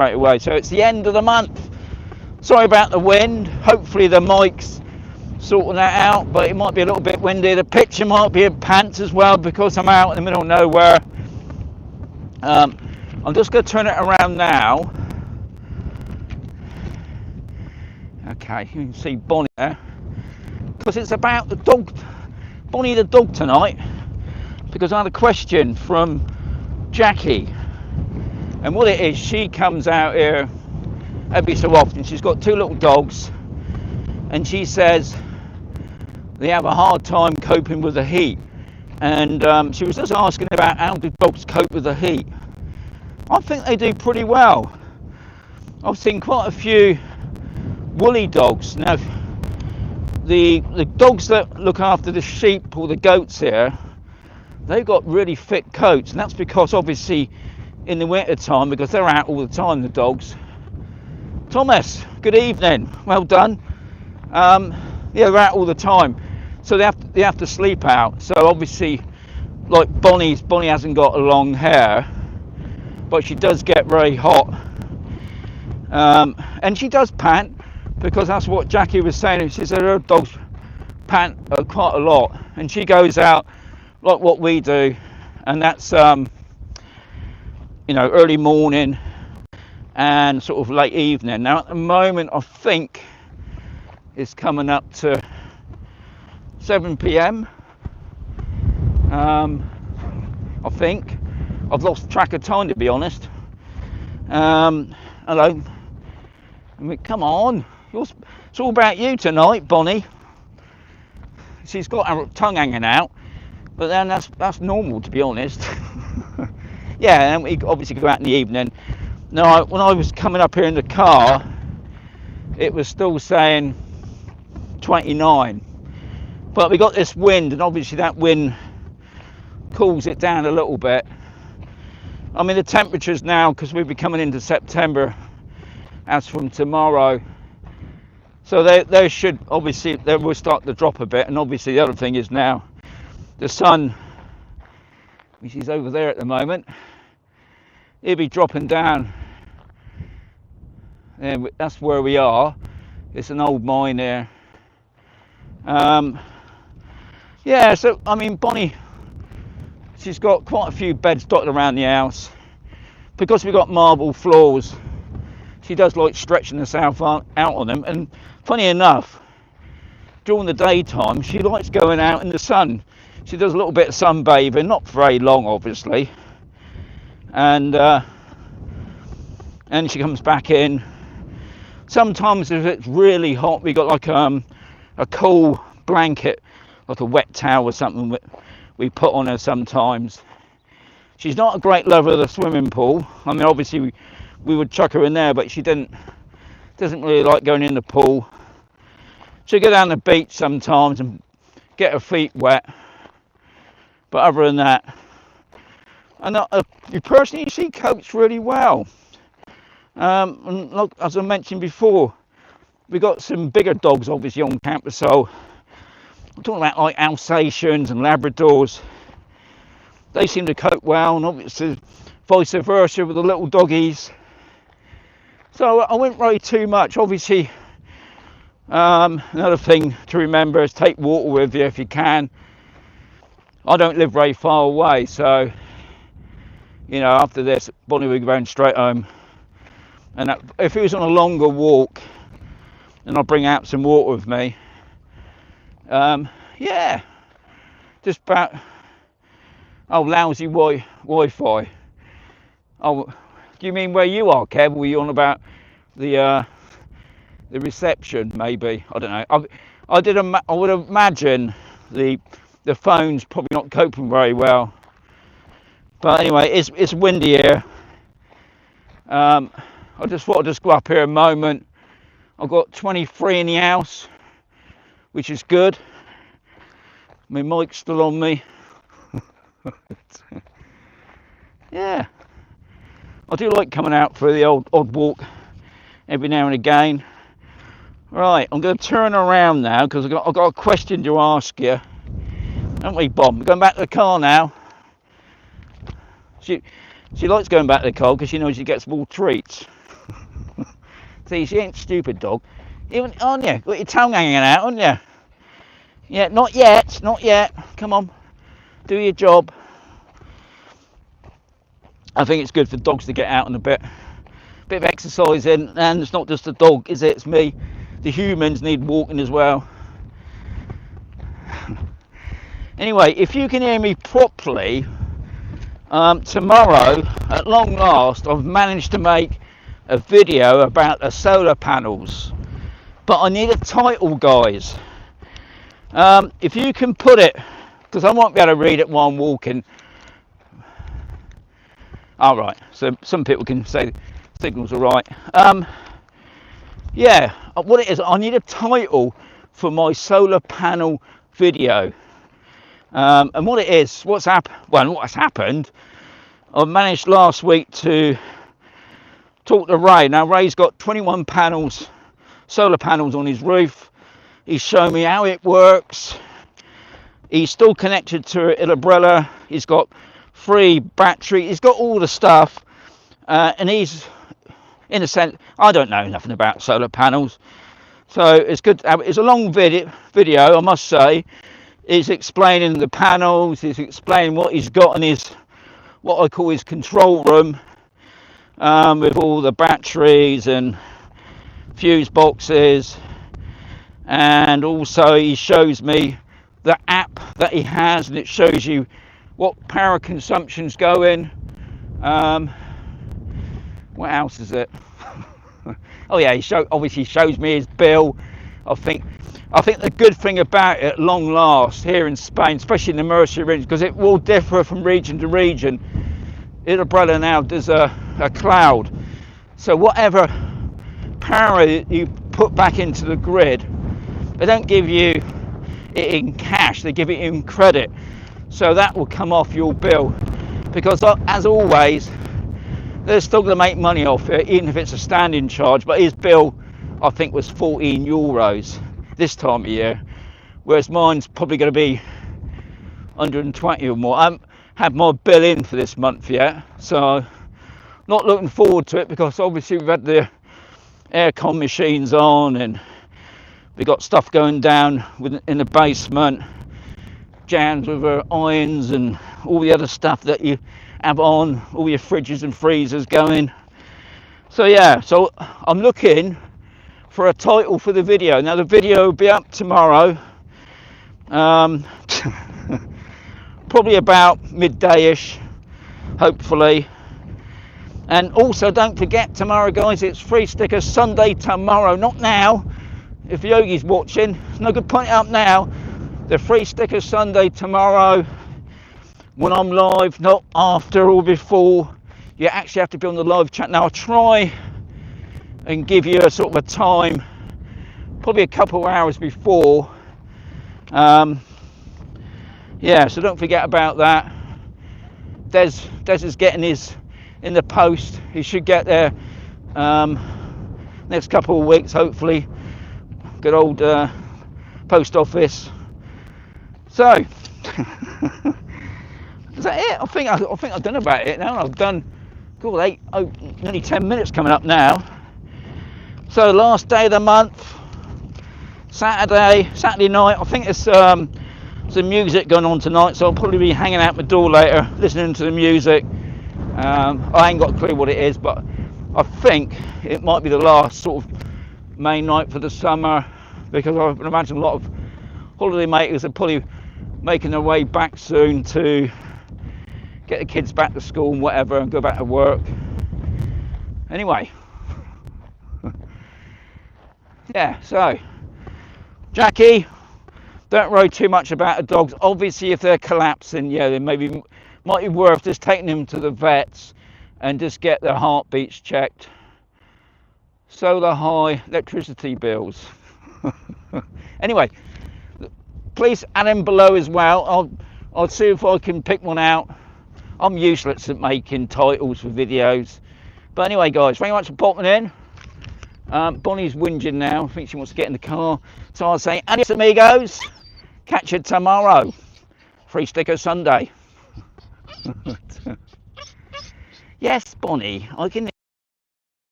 straight away. So it's the end of the month. Sorry about the wind. Hopefully the mic's sorting that out, but it might be a little bit windy. The picture might be in pants as well because I'm out in the middle of nowhere. I'm just going to turn it around now. Okay, you can see Bonnie there, because it's about the dog, Bonnie the dog tonight, because I had a question from Jackie, and what it is, she comes out here every so often. She's got 2 little dogs, and she says they have a hard time coping with the heat, and she was just asking about how do dogs cope with the heat. I think they do pretty well. I've seen quite a few woolly dogs. Now the dogs that look after the sheep or the goats here, they've got really thick coats, and that's because obviously in the winter time, because they're out all the time, the dogs. Thomas, good evening, well done. Yeah, they're out all the time, so they have to sleep out. So obviously, like Bonnie hasn't got long hair, but she does get very hot, and she does pant, because that's what Jackie was saying. She said her dogs pant quite a lot, and she goes out like what we do, and that's you know, early morning and sort of late evening. Now at the moment I think it's coming up to 7 p.m. I think I've lost track of time, to be honest. Hello. I mean, come on, it's all about you tonight, Bonnie. She's got her tongue hanging out, but then that's normal, to be honest. Yeah, and we obviously go out in the evening. Now, when I was coming up here in the car, it was still saying 29, but we got this wind, and obviously that wind cools it down a little bit. I mean, the temperatures now, because we'll be coming into September as from tomorrow, so they should obviously, they will start to drop a bit. And obviously the other thing is now the sun, which is over there at the moment, it'll be dropping down, and that's where we are. It's an old mine there. Yeah, so I mean, Bonnie, she's got quite a few beds dotted around the house. Because we've got marble floors, she does like stretching herself out on them. And funny enough, during the daytime, she likes going out in the sun. She does a little bit of sunbathing, not very long, obviously. And she comes back in. Sometimes if it's really hot, we got like a cool blanket, like a wet towel or something we put on her sometimes. She's not a great lover of the swimming pool. I mean, obviously we would chuck her in there, but she doesn't really like going in the pool. She'll go down the beach sometimes and get her feet wet, but other than that, and personally, she copes really well. And look, as I mentioned before, we got some bigger dogs obviously on campus, so I'm talking about like Alsatians and Labradors. They seem to cope well, and obviously vice versa with the little doggies. So I wouldn't worry too much. Obviously, another thing to remember is take water with you if you can. I don't live very far away, so you know, after this, Bonnie will be going straight home. And if it was on a longer walk, then I'll bring out some water with me. Yeah, just about. Oh, lousy Wi-Fi. Oh, do you mean where you are, Kev? Were you on about the reception? Maybe, I don't know. I would imagine the phone's probably not coping very well. But anyway, it's windy here. I just thought I'd just go up here a moment. I've got 23 in the house, which is good. My mic's still on me. Yeah, I do like coming out for the odd walk every now and again. Right, I'm going to turn around now because I've got a question to ask you. Haven't we, Bob? We're going back to the car now. She likes going back to the car because she knows she gets more treats. See, she ain't stupid, dog. Even, aren't you? Got your tongue hanging out, aren't you? Yeah, not yet, not yet. Come on, do your job. I think it's good for dogs to get out and a bit of exercising, and it's not just the dog, is it? It's me. The humans need walking as well. Anyway, if you can hear me properly, tomorrow, at long last, I've managed to make a video about the solar panels. But I need a title, guys. If you can put it, because I won't be able to read it while I'm walking. All right, so some people can say the signals are right. Yeah, what it is, I need a title for my solar panel video. And what it is, what's happened, I managed last week to talk to Ray. Now Ray's got 21 panels, solar panels on his roof. He's shown me how it works. He's still connected to an umbrella. He's got 3 batteries. He's got all the stuff, and he's, in a sense, I don't know nothing about solar panels, so it's good. It's a long video, I must say. He's explaining the panels. He's explaining what he's got in his, what I call his control room, with all the batteries and fuse boxes, and also he shows me the app that he has, and it shows you what power consumption's going. What else is it? Oh yeah, he obviously shows me his bill. I think the good thing about it, at long last, here in Spain, especially in the Murcia region, because it will differ from region to region, umbrella now does a cloud, so whatever power you put back into the grid, they don't give you it in cash, they give it in credit, so that will come off your bill, because as always they're still going to make money off it, even if it's a standing charge. But his bill, I think, was 14 euros this time of year, whereas mine's probably going to be 120 or more. I haven't had my bill in for this month yet, so not looking forward to it, because obviously we've had the aircon machines on, and we got stuff going down in the basement, jams with our irons and all the other stuff that you have on, all your fridges and freezers going. So yeah, so I'm looking for a title for the video. Now the video will be up tomorrow, probably about midday-ish, hopefully. And also don't forget, tomorrow guys, it's Free Stickers Sunday tomorrow, not now. If Yogi's watching, it's no good pointing it up now. The Free Stickers Sunday tomorrow, when I'm live, not after or before. You actually have to be on the live chat. Now I'll try and give you a sort of a time, probably a couple of hours before. Yeah, so don't forget about that. Des is getting his in the post. He should get there next couple of weeks, hopefully. Good old post office. So is that it? I think I've done about it now. I've done nearly 10 minutes coming up now. So last day of the month, Saturday night. I think it's some music going on tonight, so I'll probably be hanging out my door later, listening to the music. I ain't got a clue what it is, but I think it might be the last sort of main night for the summer, because I can imagine a lot of holiday makers are probably making their way back soon to get the kids back to school and whatever, and go back to work. Anyway, yeah, so Jackie, don't worry too much about the dogs. Obviously if they're collapsing, yeah, then maybe might be worth just taking them to the vets and just get their heartbeats checked. Solar high electricity bills. Anyway, please add them below as well. I'll see if I can pick one out. I'm useless at making titles for videos. But anyway guys, thank you much for popping in. Bonnie's whinging now. I think she wants to get in the car. So I'll say adios amigos. Catch you tomorrow. Free Sticker Sunday. Yes, Bonnie, I can